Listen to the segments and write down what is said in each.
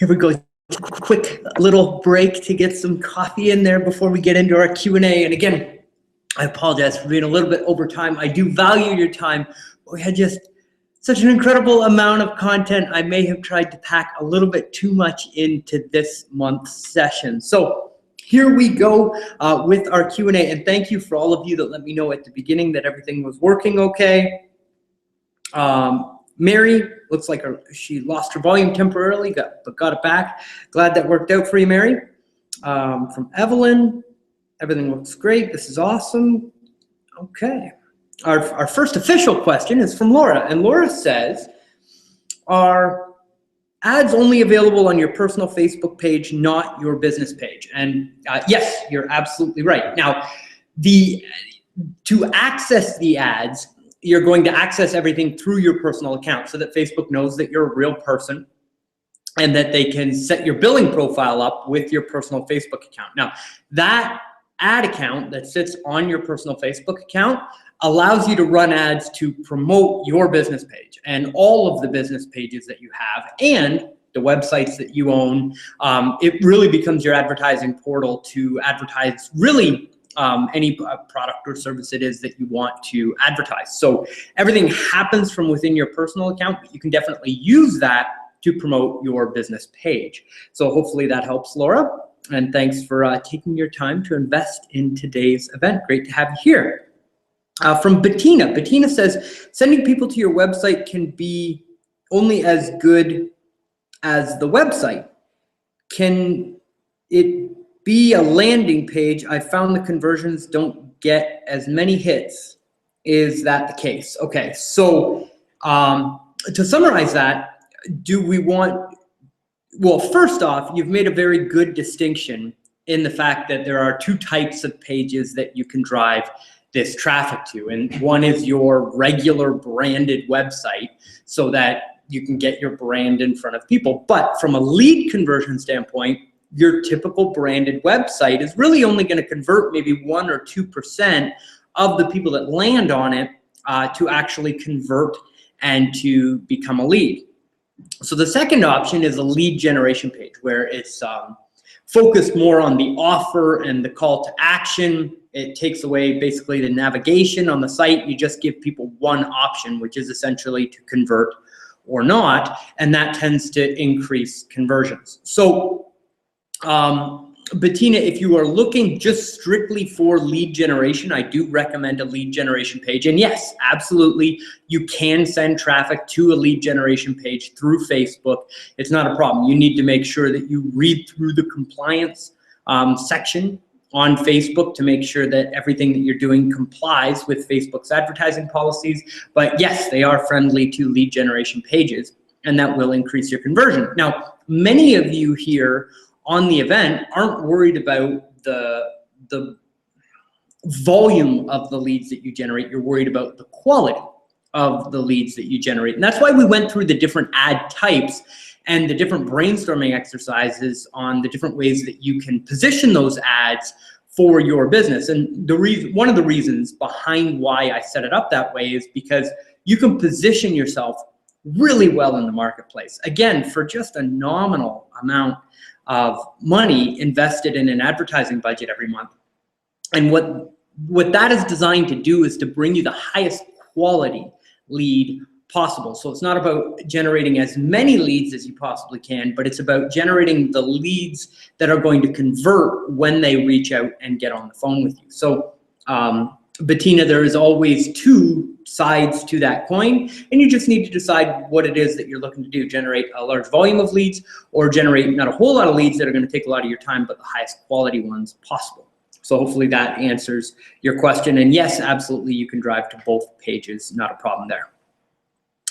Here we go. Quick little break to get some coffee in there before we get into our Q&A. And again, I apologize for being a little bit over time. I do value your time. We had just such an incredible amount of content. I may have tried to pack a little bit too much into this month's session. So here we go with our Q&A. And thank you for all of you that let me know at the beginning that everything was working okay. Mary, looks like she lost her volume temporarily, but got it back. Glad that worked out for you, Mary. From Evelyn, everything looks great. This is awesome. Okay. Our first official question is from Laura. And Laura says, are ads only available on your personal Facebook page, not your business page? And yes, you're absolutely right. Now, to access the ads, you're going to access everything through your personal account so that Facebook knows that you're a real person and that they can set your billing profile up with your personal Facebook account. Now, that ad account that sits on your personal Facebook account allows you to run ads to promote your business page and all of the business pages that you have and the websites that you own. It really becomes your advertising portal to advertise really any product or service it is that you want to advertise. So everything happens from within your personal account, but you can definitely use that to promote your business page. So hopefully that helps, Laura. And thanks for taking your time to invest in today's event. Great to have you here. From Bettina. Bettina says, sending people to your website can be only as good as the website. Can it be a landing page? I found the conversions don't get as many hits. Is that the case? Okay, so to summarize that, do we want, well, first off, you've made a very good distinction in the fact that there are two types of pages that you can drive this traffic to. And one is your regular branded website so that you can get your brand in front of people. But from a lead conversion standpoint, your typical branded website is really only going to convert maybe 1 or 2% of the people that land on it to actually convert and to become a lead. So the second option is a lead generation page where it's focused more on the offer and the call to action. It takes away basically the navigation on the site. You just give people one option, which is essentially to convert or not, and that tends to increase conversions. So Bettina, if you are looking just strictly for lead generation, I do recommend a lead generation page. And yes, absolutely, you can send traffic to a lead generation page through Facebook. It's not a problem. You need to make sure that you read through the compliance section on Facebook to make sure that everything that you're doing complies with Facebook's advertising policies. But yes, they are friendly to lead generation pages, and that will increase your conversion. Now, many of you here on the event aren't worried about the volume of the leads that you generate. You're worried about the quality of the leads that you generate. And that's why we went through the different ad types and the different brainstorming exercises on the different ways that you can position those ads for your business. And one of the reasons behind why I set it up that way is because you can position yourself really well in the marketplace. Again, for just a nominal amount of money invested in an advertising budget every month. And what that is designed to do is to bring you the highest quality lead possible. So it's not about generating as many leads as you possibly can, but it's about generating the leads that are going to convert when they reach out and get on the phone with you. So Bettina, there is always two sides to that coin, and you just need to decide what it is that you're looking to do. Generate a large volume of leads or generate not a whole lot of leads that are going to take a lot of your time, but the highest quality ones possible. So hopefully that answers your question. And yes, absolutely, you can drive to both pages, not a problem there.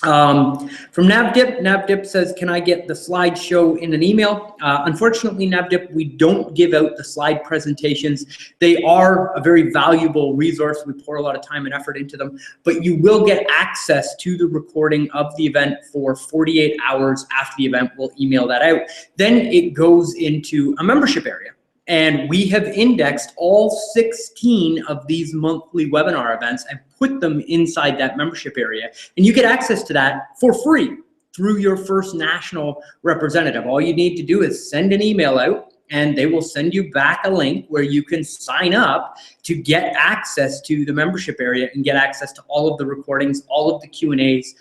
From Navdip says, can I get the slideshow in an email? Unfortunately, Navdip, we don't give out the slide presentations. They are a very valuable resource. We pour a lot of time and effort into them, but you will get access to the recording of the event for 48 hours after the event. We'll email that out. Then it goes into a membership area. And we have indexed all 16 of these monthly webinar events and put them inside that membership area. And you get access to that for free. through your First National representative. All you need to do is send an email out, and they will send you back a link where you can sign up to get access to the membership area and get access to all of the recordings, all of the Q&As,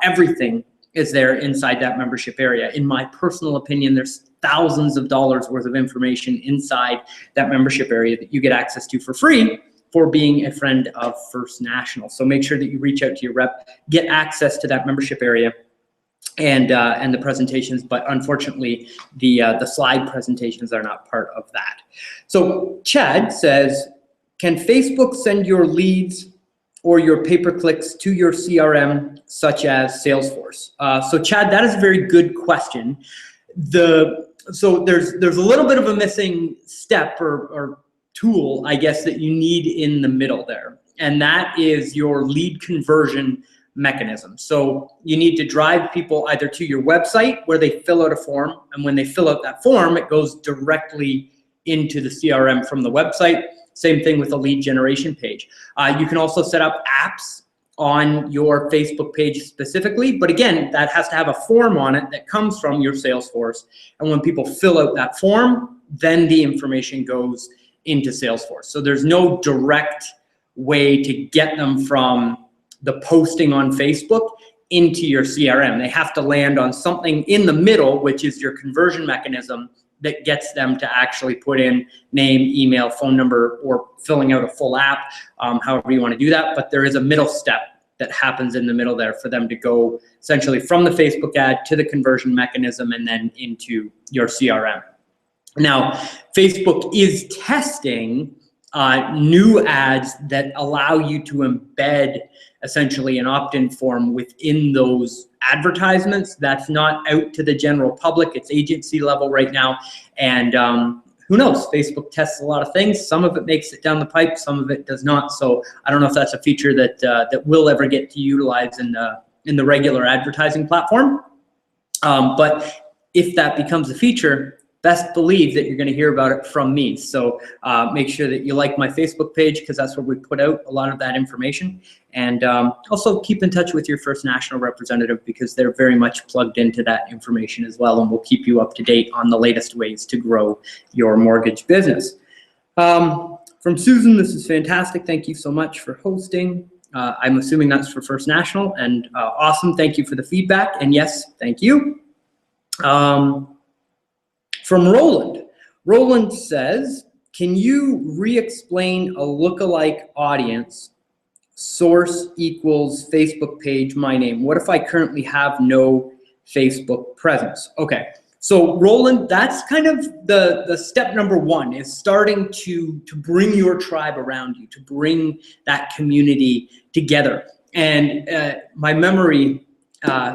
everything is there inside that membership area. In my personal opinion, there's thousands of dollars worth of information inside that membership area that you get access to for free for being a friend of First National. So make sure that you reach out to your rep, get access to that membership area and the presentations, but unfortunately the slide presentations are not part of that. So Chad says, can Facebook send your leads or your pay-per-clicks to your CRM such as Salesforce? So Chad, that is a very good question. So there's a little bit of a missing step or tool, I guess, that you need in the middle there, and that is your lead conversion mechanism. So you need to drive people either to your website where they fill out a form, and when they fill out that form, it goes directly into the CRM from the website. Same thing with a lead generation page. You can also set up apps on your Facebook page specifically, but again, that has to have a form on it that comes from your Salesforce. And when people fill out that form, then the information goes into Salesforce. So there's no direct way to get them from the posting on Facebook into your CRM. They have to land on something in the middle, which is your conversion mechanism that gets them to actually put in name, email, phone number, or filling out a full app, however you want to do that. But there is a middle step that happens in the middle there for them to go essentially from the Facebook ad to the conversion mechanism and then into your CRM. Now, Facebook is testing new ads that allow you to embed essentially an opt-in form within those advertisements. That's not out to the general public. It's agency level right now. And who knows? Facebook tests a lot of things. Some of it makes it down the pipe, some of it does not. So I don't know if that's a feature that that will ever get to utilize in the regular advertising platform. But if that becomes a feature, best believe that you're going to hear about it from me. So make sure that you like my Facebook page, because that's where we put out a lot of that information. And also keep in touch with your First National representative, because they're very much plugged into that information as well, and we'll keep you up to date on the latest ways to grow your mortgage business. From Susan, this is fantastic. Thank you so much for hosting. I'm assuming that's for First National, and awesome. Thank you for the feedback. And yes, thank you. From Roland says, can you re-explain a lookalike audience? Source equals Facebook page, my name. What if I currently have no Facebook presence? Okay, so Roland, that's kind of the step number one, is starting to bring your tribe around you, to bring that community together. And my memory,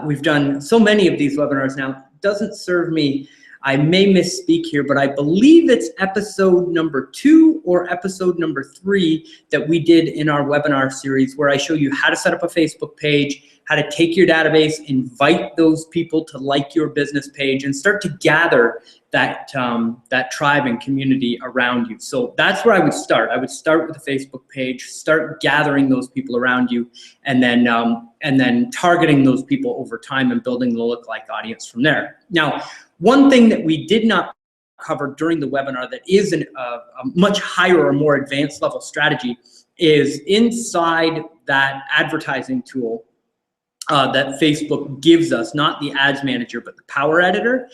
we've done so many of these webinars now, doesn't serve me. I may misspeak here, but I believe it's episode number 2 or episode number 3 that we did in our webinar series, where I show you how to set up a Facebook page, how to take your database, invite those people to like your business page, and start to gather that, that tribe and community around you. So that's where I would start. I would start with a Facebook page, start gathering those people around you, and then targeting those people over time and building the lookalike audience from there. Now, one thing that we did not cover during the webinar that is a much higher or more advanced level strategy is inside that advertising tool that Facebook gives us, not the ads manager, but the power editor.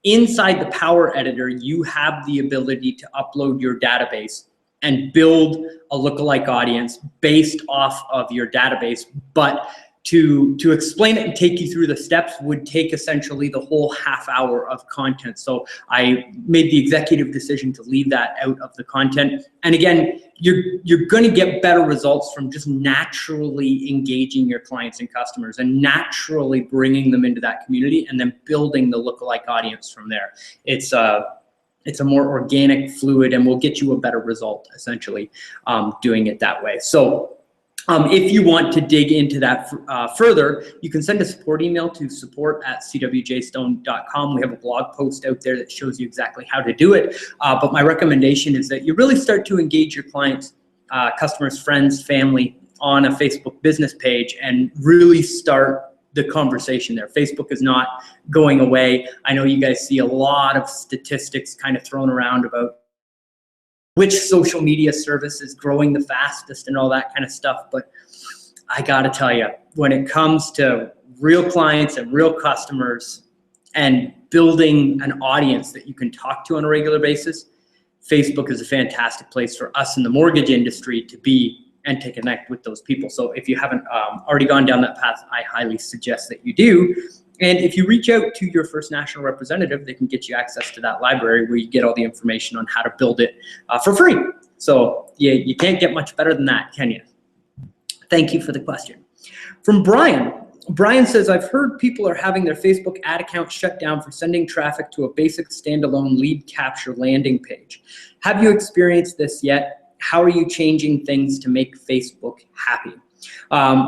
Inside the power editor, you have the ability to upload your database and build a lookalike audience based off of your database. But to explain it and take you through the steps would take essentially the whole half hour of content. So I made the executive decision to leave that out of the content. And again, you're going to get better results from just naturally engaging your clients and customers and naturally bringing them into that community and then building the lookalike audience from there. It's a more organic, fluid, and will get you a better result essentially doing it that way. So if you want to dig into that further, you can send a support email to support@cwjstone.com. We have a blog post out there that shows you exactly how to do it. But my recommendation is that you really start to engage your clients, customers, friends, family on a Facebook business page and really start the conversation there. Facebook is not going away. I know you guys see a lot of statistics kind of thrown around about which social media service is growing the fastest and all that kind of stuff. But I gotta tell you, when it comes to real clients and real customers and building an audience that you can talk to on a regular basis, Facebook is a fantastic place for us in the mortgage industry to be and to connect with those people. So if you haven't already gone down that path, I highly suggest that you do. And if you reach out to your First National representative, they can get you access to that library where you get all the information on how to build it for free. So you can't get much better than that, can you? Thank you for the question. From Brian. Brian says, I've heard people are having their Facebook ad account shut down for sending traffic to a basic standalone lead capture landing page. Have you experienced this yet? How are you changing things to make Facebook happy?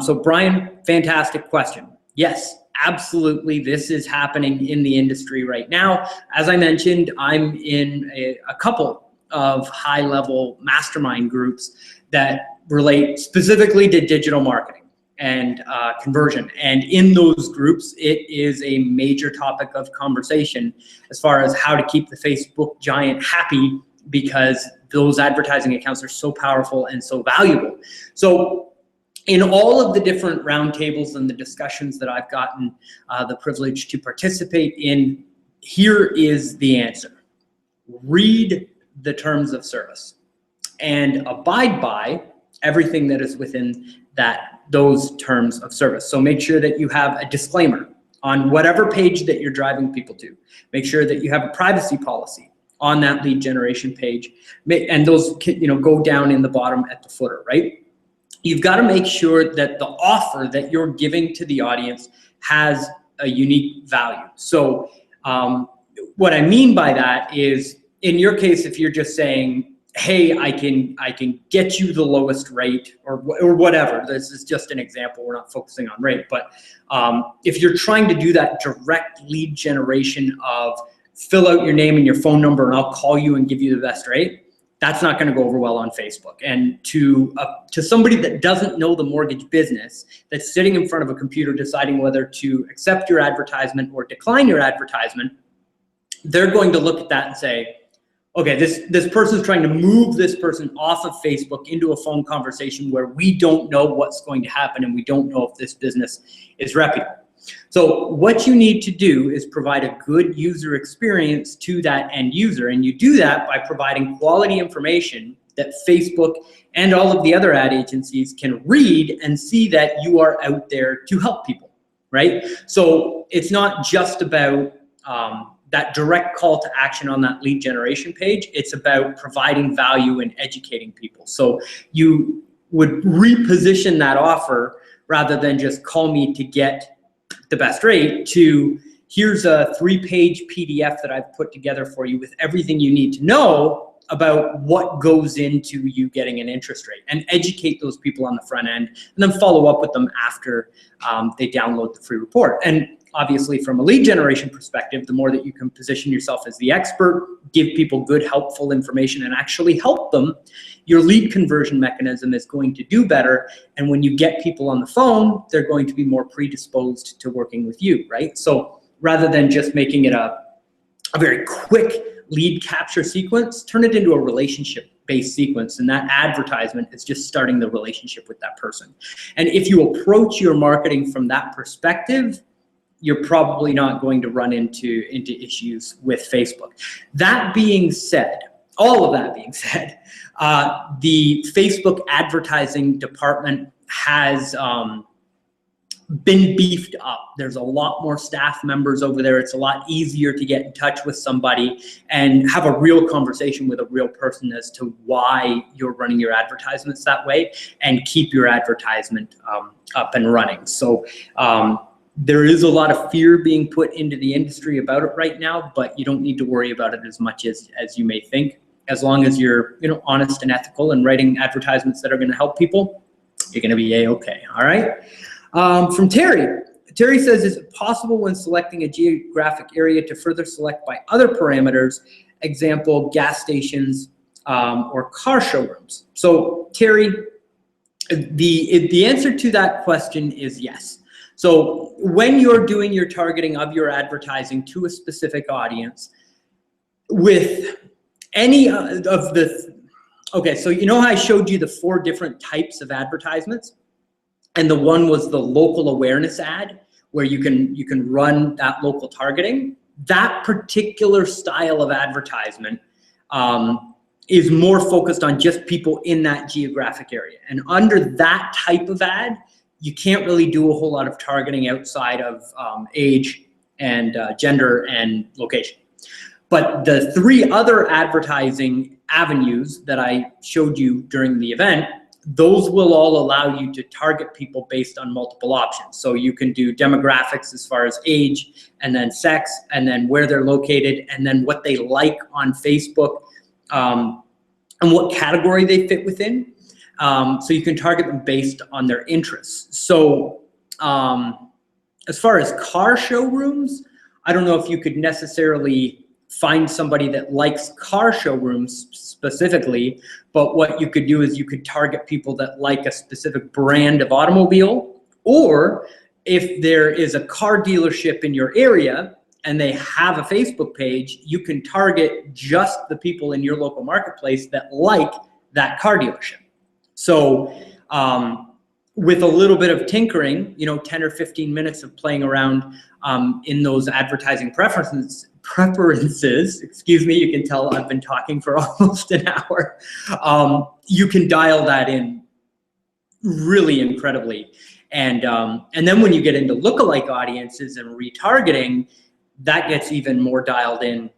So Brian, fantastic question. Yes, absolutely. This is happening in the industry right now. As I mentioned, I'm in a couple of high-level mastermind groups that relate specifically to digital marketing and conversion. And in those groups, it is a major topic of conversation as far as how to keep the Facebook giant happy, because those advertising accounts are so powerful and so valuable. So in all of the different roundtables and the discussions that I've gotten the privilege to participate in, here is the answer. Read the terms of service and abide by everything that is within those terms of service. So make sure that you have a disclaimer on whatever page that you're driving people to. Make sure that you have a privacy policy on that lead generation page, and those go down in the bottom at the footer, right? You've got to make sure that the offer that you're giving to the audience has a unique value. So what I mean by that is, in your case, if you're just saying, hey, I can get you the lowest rate or whatever. This is just an example. We're not focusing on rate. But if you're trying to do that direct lead generation of fill out your name and your phone number and I'll call you and give you the best rate, that's not going to go over well on Facebook. And to somebody that doesn't know the mortgage business, that's sitting in front of a computer deciding whether to accept your advertisement or decline your advertisement, they're going to look at that and say, okay, this person's trying to move this person off of Facebook into a phone conversation where we don't know what's going to happen and we don't know if this business is reputable. So what you need to do is provide a good user experience to that end user, and you do that by providing quality information that Facebook and all of the other ad agencies can read and see that you are out there to help people, right? So it's not just about that direct call to action on that lead generation page. It's about providing value and educating people. So you would reposition that offer rather than just call me to get the best rate to here's a 3-page PDF that I've put together for you with everything you need to know about what goes into you getting an interest rate, and educate those people on the front end and then follow up with them after they download the free report. And obviously from a lead generation perspective, the more that you can position yourself as the expert, give people good, helpful information and actually help them, your lead conversion mechanism is going to do better. And when you get people on the phone, they're going to be more predisposed to working with you, right? So rather than just making it a very quick lead capture sequence, turn it into a relationship-based sequence, and that advertisement is just starting the relationship with that person. And if you approach your marketing from that perspective, you're probably not going to run into issues with Facebook. That being said, all of that being said, the Facebook advertising department has been beefed up. There's a lot more staff members over there. It's a lot easier to get in touch with somebody and have a real conversation with a real person as to why you're running your advertisements that way and keep your advertisement up and running. So there is a lot of fear being put into the industry about it right now, but you don't need to worry about it as much as you may think. As long as you're honest and ethical and writing advertisements that are going to help people, you're going to be A-okay. All right. From Terry. Terry says, is it possible when selecting a geographic area to further select by other parameters, example, gas stations or car showrooms? So Terry, the answer to that question is yes. So when you're doing your targeting of your advertising to a specific audience, with any of the, okay, so you know how I showed you the 4 different types of advertisements? And the one was the local awareness ad, where you can run that local targeting. That particular style of advertisement is more focused on just people in that geographic area. And under that type of ad, you can't really do a whole lot of targeting outside of age and gender and location. But the 3 other advertising avenues that I showed you during the event, those will all allow you to target people based on multiple options. So you can do demographics as far as age, and then sex, and then where they're located, and then what they like on Facebook, and what category they fit within. So you can target them based on their interests. So as far as car showrooms, I don't know if you could necessarily find somebody that likes car showrooms specifically, but what you could do is you could target people that like a specific brand of automobile, or if there is a car dealership in your area and they have a Facebook page, you can target just the people in your local marketplace that like that car dealership. So with a little bit of tinkering, 10 or 15 minutes of playing around in those advertising preferences, excuse me, you can tell I've been talking for almost an hour. You can dial that in really incredibly. And then when you get into lookalike audiences and retargeting, that gets even more dialed in.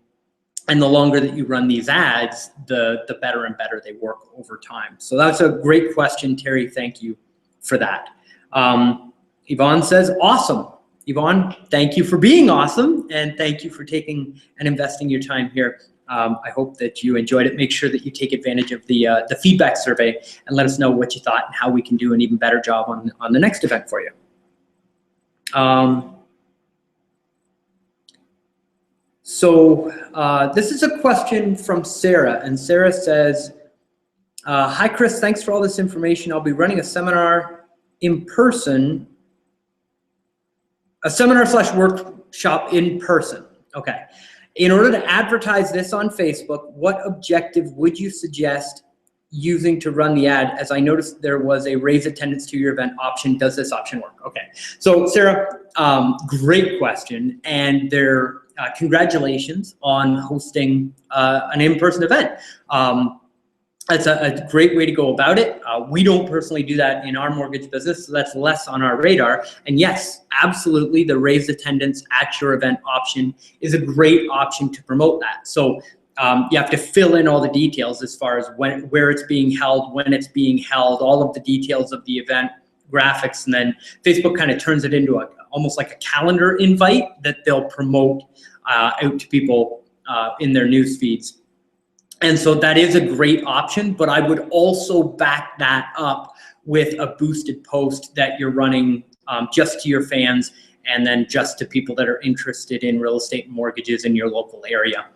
And the longer that you run these ads, the better and better they work over time. So that's a great question, Terry. Thank you for that. Yvonne says, awesome. Yvonne, thank you for being awesome, and thank you for taking and investing your time here. I hope that you enjoyed it. Make sure that you take advantage of the feedback survey and let us know what you thought and how we can do an even better job on the next event for you. So this is a question from Sarah, and Sarah says, hi Chris, thanks for all this information. I'll be running a seminar in person, a seminar/workshop in person. Okay. In order to advertise this on Facebook, what objective would you suggest using to run the ad? As I noticed there was a raise attendance to your event option. Does this option work? Okay. So Sarah, great question. And congratulations on hosting an in-person event. That's a great way to go about it. We don't personally do that in our mortgage business, so that's less on our radar. And yes, absolutely, the raised attendance at your event option is a great option to promote that. So you have to fill in all the details as far as where it's being held, when it's being held, all of the details of the event, graphics, and then Facebook kind of turns it into almost like a calendar invite that they'll promote out to people in their news feeds. And so that is a great option, but I would also back that up with a boosted post that you're running just to your fans, and then just to people that are interested in real estate and mortgages in your local area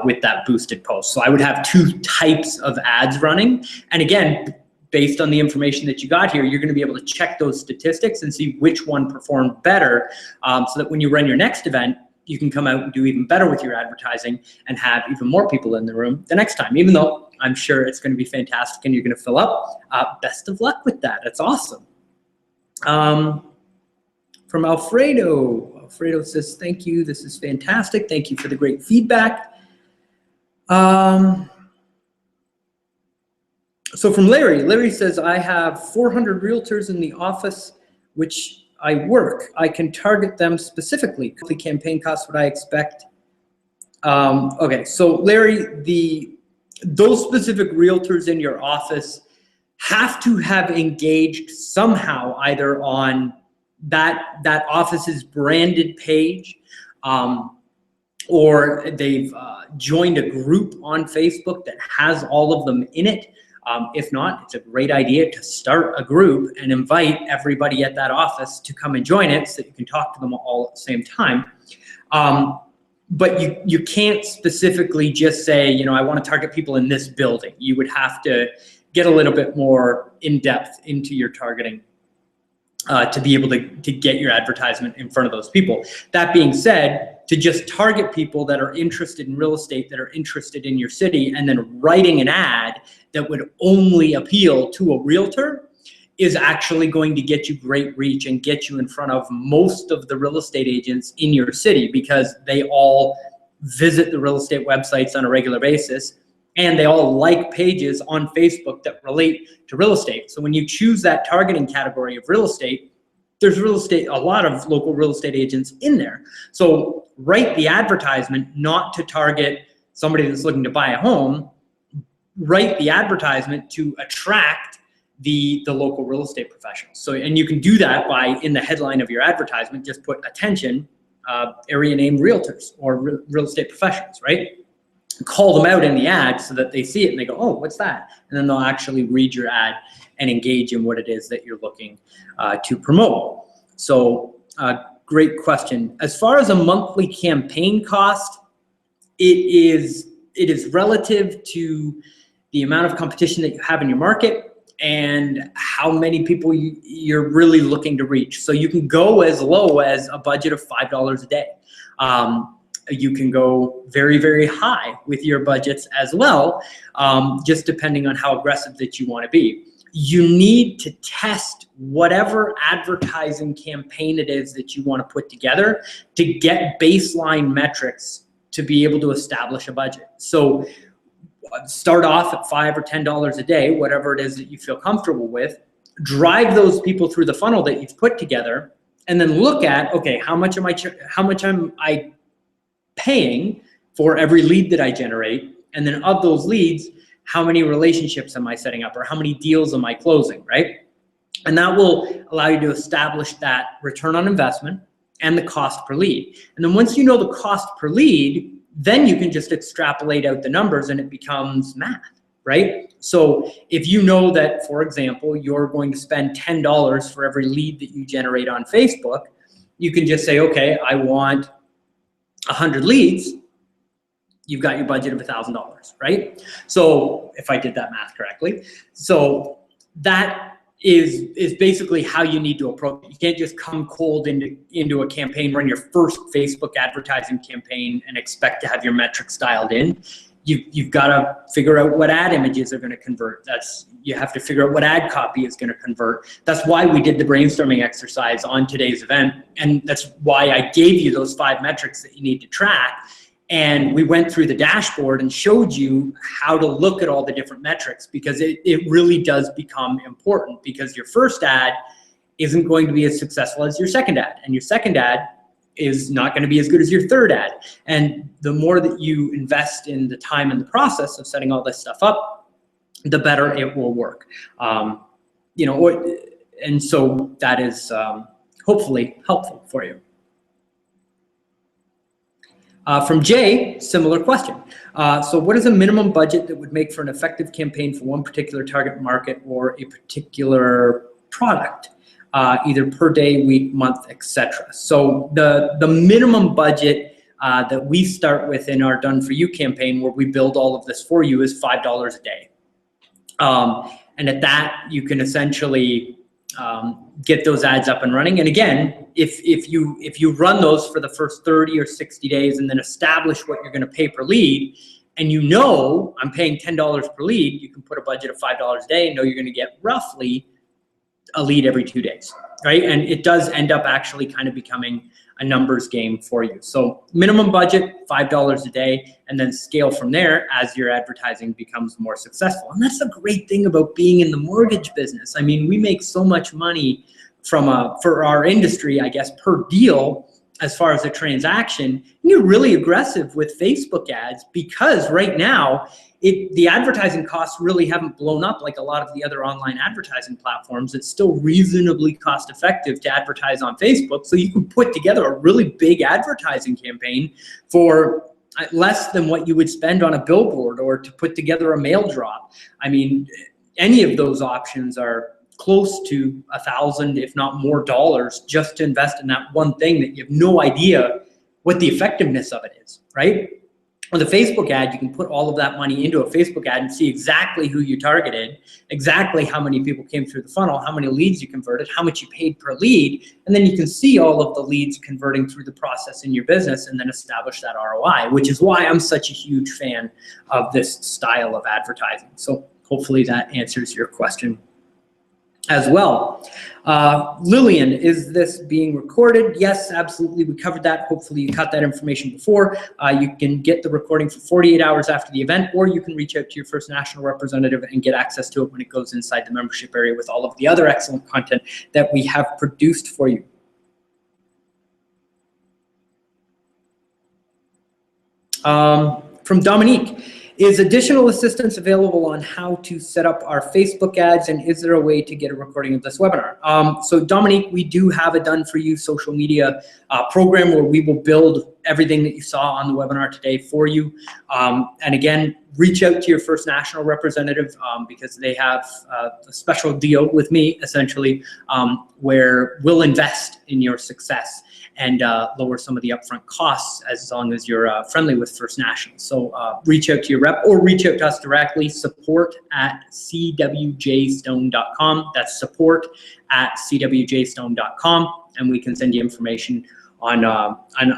with that boosted post. So I would have 2 types of ads running. And again, based on the information that you got here, you're going to be able to check those statistics and see which one performed better, so that when you run your next event, you can come out and do even better with your advertising and have even more people in the room the next time, even though I'm sure it's going to be fantastic and you're going to fill up. Best of luck with that. That's awesome. From Alfredo. Alfredo says, thank you. This is fantastic. Thank you for the great feedback. So from Larry says, I have 400 realtors in the office, which I work. I can target them specifically. The campaign costs what I expect. Okay, so Larry, those specific realtors in your office have to have engaged somehow either on that office's branded page, or they've joined a group on Facebook that has all of them in it. If not, it's a great idea to start a group and invite everybody at that office to come and join it so that you can talk to them all at the same time. But you can't specifically just say, I want to target people in this building. You would have to get a little bit more in depth into your targeting. to be able to get your advertisement in front of those people. That being said, to just target people that are interested in real estate, that are interested in your city, and then writing an ad that would only appeal to a realtor is actually going to get you great reach and get you in front of most of the real estate agents in your city, because they all visit the real estate websites on a regular basis, and they all like pages on Facebook that relate to real estate. So when you choose that targeting category of real estate, there's a lot of local real estate agents in there. So write the advertisement not to target somebody that's looking to buy a home. Write the advertisement to attract the local real estate professionals. So, and you can do that by, in the headline of your advertisement, just put attention, area name realtors or real estate professionals, right? Call them out in the ad so that they see it and they go, oh, what's that? And then they'll actually read your ad and engage in what it is that you're looking to promote. So great question. As far as a monthly campaign cost, it is relative to the amount of competition that you have in your market and how many people you're really looking to reach. So you can go as low as a budget of $5 a day. You can go very, very high with your budgets as well, just depending on how aggressive that you want to be. You need to test whatever advertising campaign it is that you want to put together to get baseline metrics to be able to establish a budget. So start off at $5 or $10 a day, whatever it is that you feel comfortable with. Drive those people through the funnel that you've put together, and then look at, okay, how much am I paying for every lead that I generate, and then of those leads, how many relationships am I setting up, or how many deals am I closing, right? And that will allow you to establish that return on investment and the cost per lead. And then once you know the cost per lead, then you can just extrapolate out the numbers and it becomes math, right? So if you know that, for example, you're going to spend $10 for every lead that you generate on Facebook, you can just say, okay, I want 100 leads. You've got your budget of $1,000, right? So if I did that math correctly. So that is basically how you need to approach it. You can't just come cold into a campaign, run your first Facebook advertising campaign and expect to have your metrics dialed in. You've got to figure out what ad images are going to convert. You have to figure out what ad copy is going to convert. That's why we did the brainstorming exercise on today's event. And that's why I gave you those 5 metrics that you need to track. And we went through the dashboard and showed you how to look at all the different metrics, because it really does become important, because your first ad isn't going to be as successful as your second ad, and your second ad is not going to be as good as your third ad. And the more that you invest in the time and the process of setting all this stuff up, the better it will work. You know, and so that is hopefully helpful for you. From Jay, similar question. So what is a minimum budget that would make for an effective campaign for one particular target market or a particular product, either per day, week, month, etc.? So the minimum budget that we start with in our Done For You campaign, where we build all of this for you, is $5 a day. And at that, you can essentially get those ads up and running. And again, if you run those for the first 30 or 60 days and then establish what you're going to pay per lead, and you know I'm paying $10 per lead, you can put a budget of $5 a day and know you're going to get roughly a lead every 2 days, right? And it does end up actually kind of becoming a numbers game for you. So minimum budget, $5 a day, and then scale from there as your advertising becomes more successful. And that's the great thing about being in the mortgage business. I mean, we make so much money for our industry, I guess, per deal as far as a transaction. And you're really aggressive with Facebook ads, because right now the advertising costs really haven't blown up like a lot of the other online advertising platforms. It's still reasonably cost effective to advertise on Facebook. So you can put together a really big advertising campaign for less than what you would spend on a billboard or to put together a mail drop. I mean, any of those options are close to $1,000, if not more, dollars just to invest in that one thing that you have no idea what the effectiveness of it is, right? With a Facebook ad, you can put all of that money into a Facebook ad and see exactly who you targeted, exactly how many people came through the funnel, how many leads you converted, how much you paid per lead, and then you can see all of the leads converting through the process in your business and then establish that ROI, which is why I'm such a huge fan of this style of advertising. So hopefully that answers your question as well. Lillian, is this being recorded? Yes, absolutely. We covered that. Hopefully you got that information before. You can get the recording for 48 hours after the event, or you can reach out to your First National representative and get access to it when it goes inside the membership area with all of the other excellent content that we have produced for you. From Dominique. Is additional assistance available on how to set up our Facebook ads, and is there a way to get a recording of this webinar? So Dominique, we do have a done-for-you social media program where we will build everything that you saw on the webinar today for you. And again, reach out to your First National representative because they have a special deal with me, essentially, where we'll invest in your success and lower some of the upfront costs as long as you're friendly with First National. So reach out to your rep or reach out to us directly, support@cwjstone.com. That's support@cwjstone.com, and we can send you information on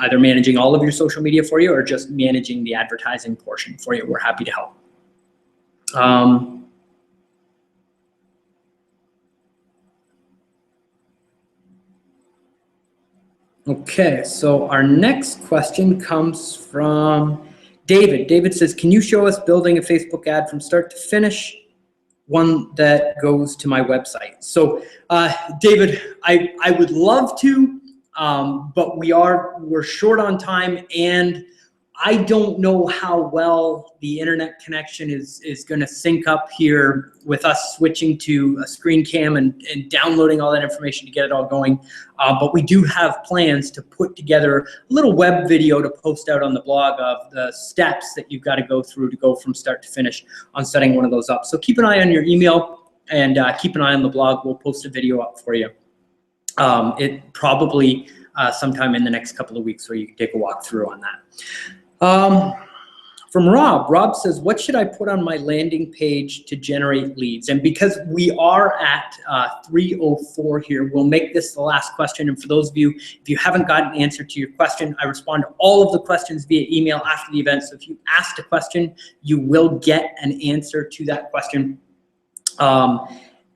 either managing all of your social media for you or just managing the advertising portion for you. We're happy to help. Okay, so our next question comes from David. David says, can you show us building a Facebook ad from start to finish, one that goes to my website? So David, I would love to, but we're short on time, and I don't know how well the internet connection is going to sync up here with us switching to a screen cam and downloading all that information to get it all going. But we do have plans to put together a little web video to post out on the blog of the steps that you've got to go through to go from start to finish on setting one of those up. So keep an eye on your email and keep an eye on the blog. We'll post a video up for you. It probably sometime in the next couple of weeks where you can take a walk through on that. From Rob says, what should I put on my landing page to generate leads? And because we are at 3:04 here, we'll make this the last question. And for those of you, if you haven't got an answer to your question, I respond to all of the questions via email after the event. So if you asked a question, you will get an answer to that question.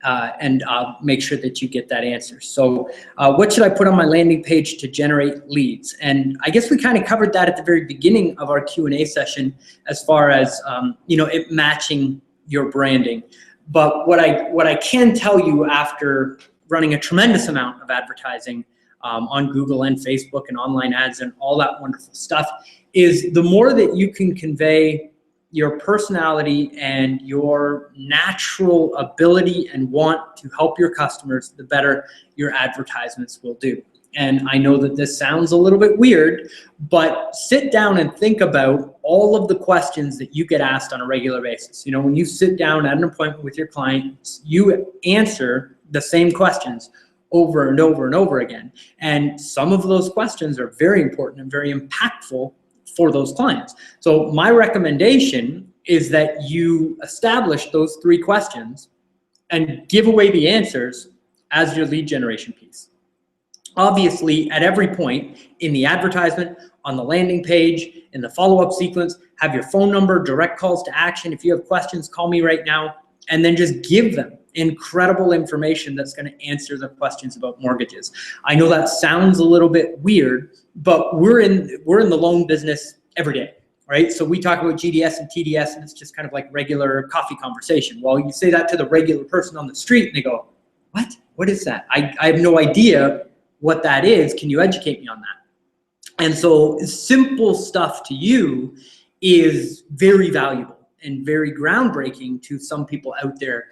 And I'll make sure that you get that answer. So what should I put on my landing page to generate leads? And I guess we kind of covered that at the very beginning of our Q&A session as far as it matching your branding. But what I can tell you after running a tremendous amount of advertising on Google and Facebook and online ads and all that wonderful stuff is the more that you can convey your personality and your natural ability and want to help your customers, the better your advertisements will do. And I know that this sounds a little bit weird, but sit down and think about all of the questions that you get asked on a regular basis. You know, when you sit down at an appointment with your client, you answer the same questions over and over and over again. And some of those questions are very important and very impactful for those clients. So my recommendation is that you establish those 3 questions and give away the answers as your lead generation piece. Obviously, at every point in the advertisement, on the landing page, in the follow-up sequence, have your phone number, direct calls to action. If you have questions, call me right now, and then just give them incredible information that's going to answer the questions about mortgages. I know that sounds a little bit weird, but we're in the loan business every day, right? So we talk about GDS and TDS, and it's just kind of like regular coffee conversation. Well, you say that to the regular person on the street, and they go, "What? What is that? I have no idea what that is. Can you educate me on that?" And so simple stuff to you is very valuable and very groundbreaking to some people out there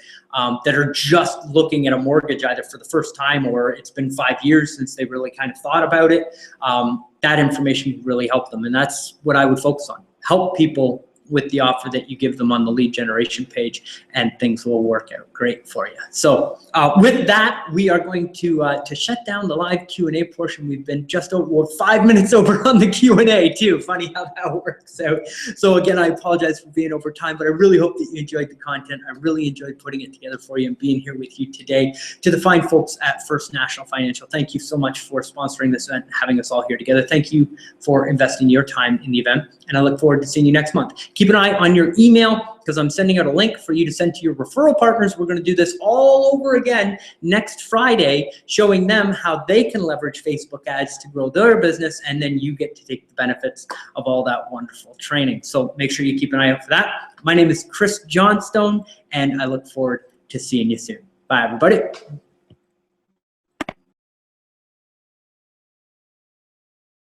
that are just looking at a mortgage either for the first time or it's been 5 years since they really kind of thought about it. That information would really help them. And that's what I would focus on. Help people with the offer that you give them on the lead generation page, and things will work out great for you. So with that, we are going to shut down the live Q&A portion. We've been just over 5 minutes over on the Q&A too. Funny how that works out. So again, I apologize for being over time, but I really hope that you enjoyed the content. I really enjoyed putting it together for you and being here with you today. To the fine folks at First National Financial, thank you so much for sponsoring this event and having us all here together. Thank you for investing your time in the event, and I look forward to seeing you next month. Keep an eye on your email, because I'm sending out a link for you to send to your referral partners. We're going to do this all over again next Friday, showing them how they can leverage Facebook ads to grow their business, and then you get to take the benefits of all that wonderful training. So make sure you keep an eye out for that. My name is Chris Johnstone, and I look forward to seeing you soon. Bye, everybody.